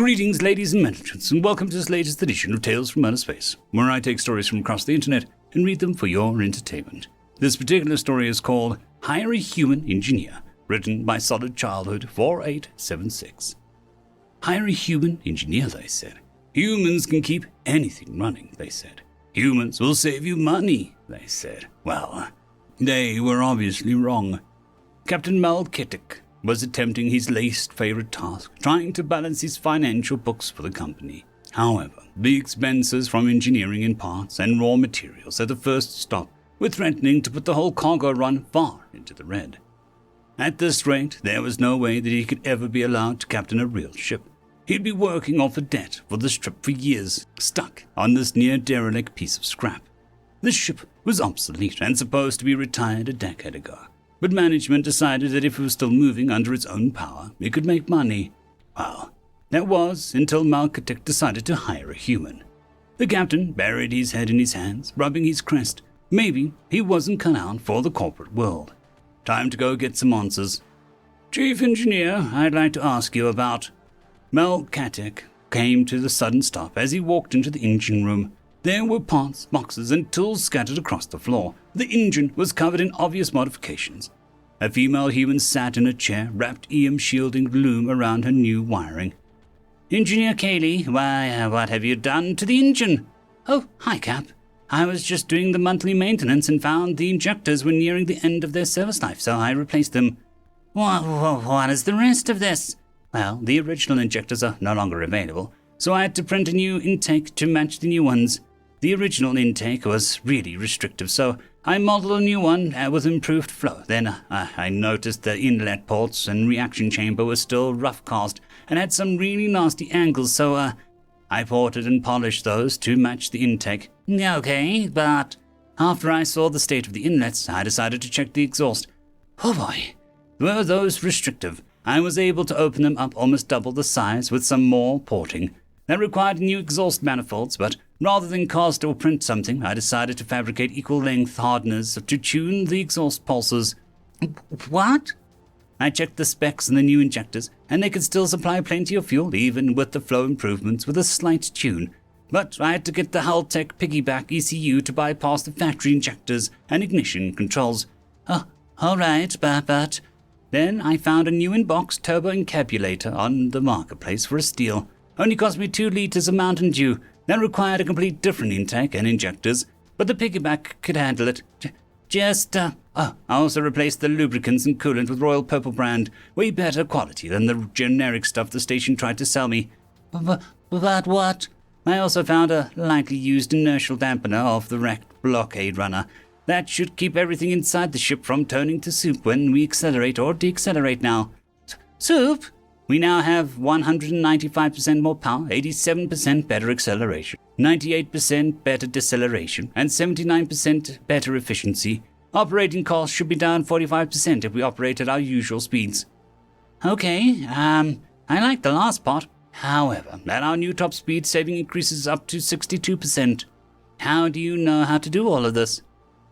Greetings, ladies and gentlemen, and welcome to this latest edition of Tales from Outer Space, where I take stories from across the internet and read them for your entertainment. This particular story is called Hire a Human Engineer, written by Solid Childhood 4876. Hire a human engineer, they said. Humans can keep anything running, they said. Humans will save you money, they said. Well, they were obviously wrong. Captain Malkitic was attempting his least favorite task, trying to balance his financial books for the company. However, the expenses from engineering in parts and raw materials at the first stop were threatening to put the whole cargo run far into the red. At this rate, there was no way that he could ever be allowed to captain a real ship. He'd be working off a debt for this trip for years, stuck on this near-derelict piece of scrap. The ship was obsolete and supposed to be retired a decade ago. But management decided that if it was still moving under its own power, it could make money. Well, that was until Malkitic decided to hire a human. The captain buried his head in his hands, rubbing his crest. Maybe he wasn't cut out for the corporate world. Time to go get some answers. Chief Engineer, I'd like to ask you about... Malkitic came to the sudden stop as he walked into the engine room. There were parts, boxes, and tools scattered across the floor. The engine was covered in obvious modifications. A female human sat in a chair, wrapped EM-shielding loom around her new wiring. Engineer Kaylee, why, what have you done to the engine? Oh, hi, Cap. I was just doing the monthly maintenance and found the injectors were nearing the end of their service life, so I replaced them. What is the rest of this? Well, the original injectors are no longer available, so I had to print a new intake to match the new ones. The original intake was really restrictive, so I modeled a new one with improved flow. Then I noticed the inlet ports and reaction chamber were still rough cast and had some really nasty angles, so I ported and polished those to match the intake. Okay, but after I saw the state of the inlets, I decided to check the exhaust. Oh boy, were those restrictive. I was able to open them up almost double the size with some more porting. That required new exhaust manifolds, but rather than cast or print something, I decided to fabricate equal-length hardeners to tune the exhaust pulses. What? I checked the specs on the new injectors, and they could still supply plenty of fuel, even with the flow improvements with a slight tune. But I had to get the Haltech piggyback ECU to bypass the factory injectors and ignition controls. Oh, all right, but... Then I found a new in-box turbo encabulator on the marketplace for a steal. Only cost me 2 liters of Mountain Dew. That required a complete different intake and injectors, but the piggyback could handle it. I also replaced the lubricants and coolant with Royal Purple brand, way better quality than the generic stuff the station tried to sell me. But what? I also found a lightly used inertial dampener of the wrecked blockade runner. That should keep everything inside the ship from turning to soup when we accelerate or decelerate now. Soup? We now have 195% more power, 87% better acceleration, 98% better deceleration, and 79% better efficiency. Operating costs should be down 45% if we operate at our usual speeds. Okay, I like the last part. However, at our new top speed, saving increases up to 62%. How do you know how to do all of this?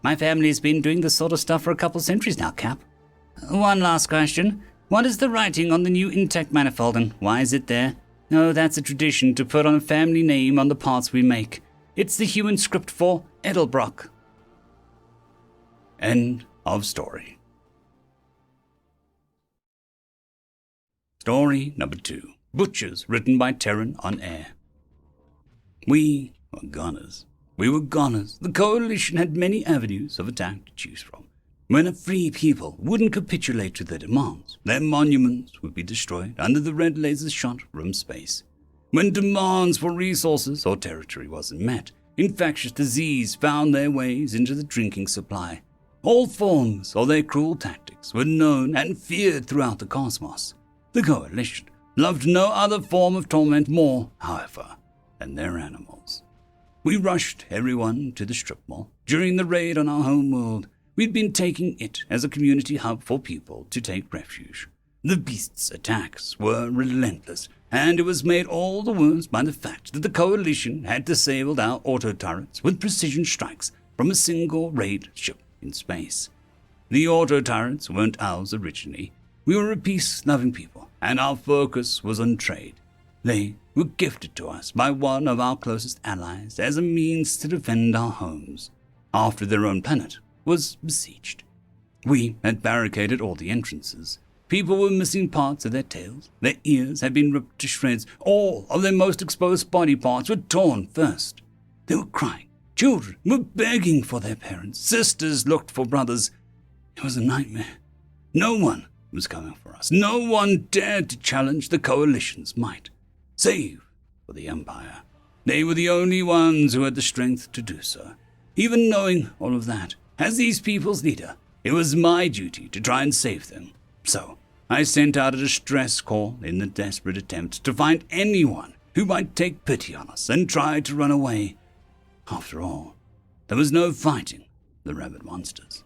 My family's been doing this sort of stuff for a couple centuries now, Cap. One last question. What is the writing on the new intake manifold and why is it there? No, that's a tradition to put on a family name on the parts we make. It's the human script for Edelbrock. End of story. Story number 2. Butchers, written by TerranOnAir. We were goners. The Coalition had many avenues of attack to choose from. When a free people wouldn't capitulate to their demands, their monuments would be destroyed under the red laser shot from space. When demands for resources or territory wasn't met, infectious disease found their ways into the drinking supply. All forms of their cruel tactics were known and feared throughout the cosmos. The Coalition loved no other form of torment more, however, than their animals. We rushed everyone to the strip mall during the raid on our home world. We'd been taking it as a community hub for people to take refuge. The beast's attacks were relentless, and it was made all the worse by the fact that the Coalition had disabled our auto-turrets with precision strikes from a single raid ship in space. The auto-turrets weren't ours originally. We were a peace-loving people, and our focus was on trade. They were gifted to us by one of our closest allies as a means to defend our homes after their own planet was besieged. We had barricaded all the entrances. People were missing parts of their tails. Their ears had been ripped to shreds. All of their most exposed body parts were torn first. They were crying. Children were begging for their parents. Sisters looked for brothers. It was a nightmare. No one was coming for us. No one dared to challenge the Coalition's might. Save for the Empire. They were the only ones who had the strength to do so. Even knowing all of that, as these people's leader, it was my duty to try and save them. So, I sent out a distress call in the desperate attempt to find anyone who might take pity on us and try to run away. After all, there was no fighting the rabid monsters.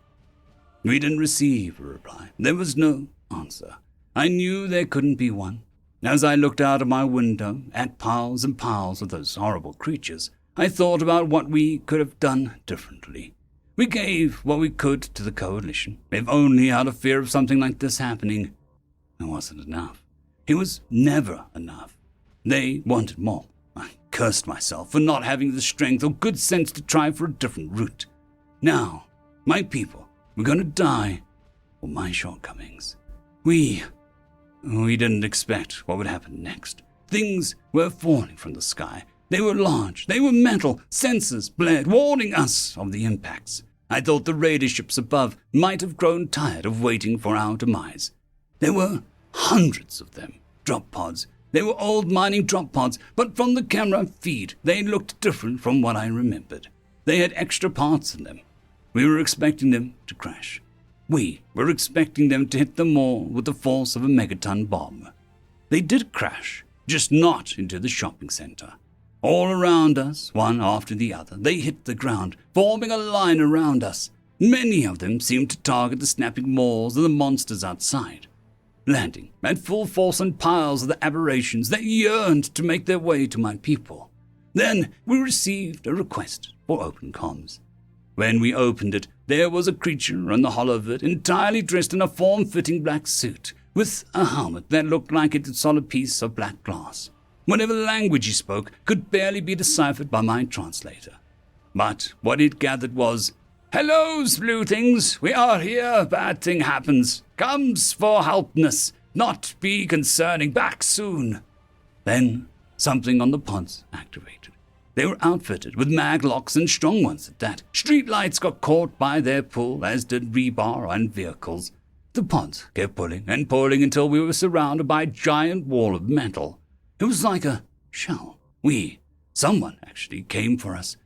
We didn't receive a reply. There was no answer. I knew there couldn't be one. As I looked out of my window at piles and piles of those horrible creatures, I thought about what we could have done differently. We gave what we could to the Coalition, if only out of fear of something like this happening. It wasn't enough. It was never enough. They wanted more. I cursed myself for not having the strength or good sense to try for a different route. Now, my people were going to die for my shortcomings. We didn't expect what would happen next. Things were falling from the sky. They were large, they were metal, sensors blared, warning us of the impacts. I thought the raider ships above might have grown tired of waiting for our demise. There were hundreds of them, drop pods. They were old mining drop pods, but from the camera feed, they looked different from what I remembered. They had extra parts in them. We were expecting them to crash. We were expecting them to hit the mall with the force of a megaton bomb. They did crash, just not into the shopping center. All around us, one after the other, they hit the ground, forming a line around us. Many of them seemed to target the snapping malls and the monsters outside, landing at full force on piles of the aberrations that yearned to make their way to my people. Then we received a request for open comms. When we opened it, there was a creature on the hollow of it, entirely dressed in a form-fitting black suit, with a helmet that looked like it had solid piece of black glass. Whatever language he spoke could barely be deciphered by my translator. But what it gathered was, "Hellos, blue things, we are here, bad thing happens. Comes for helpness, not be concerning, back soon." Then something on the pods activated. They were outfitted with mag locks and strong ones at that. Street lights got caught by their pull, as did rebar and vehicles. The pods kept pulling and pulling until we were surrounded by a giant wall of metal. It was like a shell. Someone actually came for us.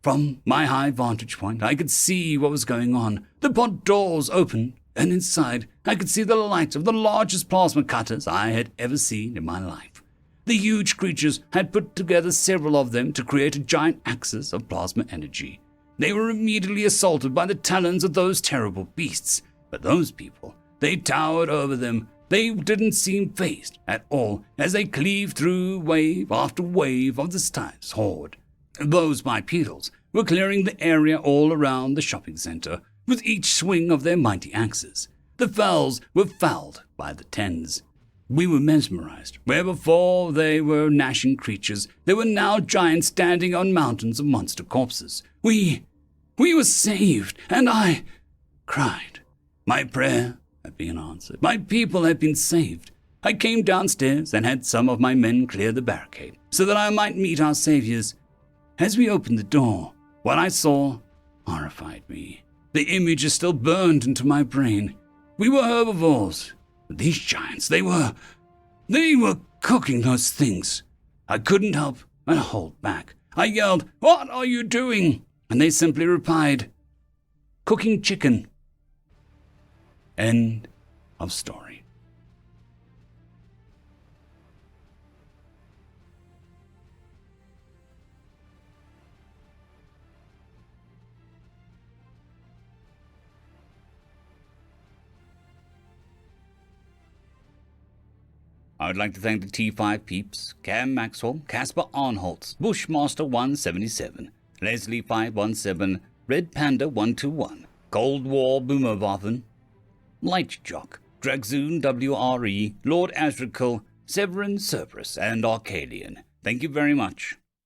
From my high vantage point, I could see what was going on. The pod doors opened, and inside, I could see the light of the largest plasma cutters I had ever seen in my life. The huge creatures had put together several of them to create a giant axis of plasma energy. They were immediately assaulted by the talons of those terrible beasts. But those people, they towered over them. They didn't seem fazed at all as they cleaved through wave after wave of the Stive's horde. Those bipedals were clearing the area all around the shopping center with each swing of their mighty axes. The fells were felled by the tens. We were mesmerized. Where before they were gnashing creatures, there were now giants standing on mountains of monster corpses. We were saved, and I cried. My prayer had been answered. My people had been saved. I came downstairs and had some of my men clear the barricade so that I might meet our saviors. As we opened the door, what I saw horrified me. The image is still burned into my brain. We were herbivores, but these giants, they were cooking those things. I couldn't help but hold back. I yelled, "What are you doing?" And they simply replied, "Cooking chicken." End of story. I would like to thank the T5 peeps, Cam Maxwell, Casper Arnholtz, Bushmaster 177, Leslie 517, Red Panda 121, Cold War Boomerwaffen, Light Jock, Dragzoon WRE, Lord Azrakul, Severin, Cerberus, and Arcadian. Thank you very much.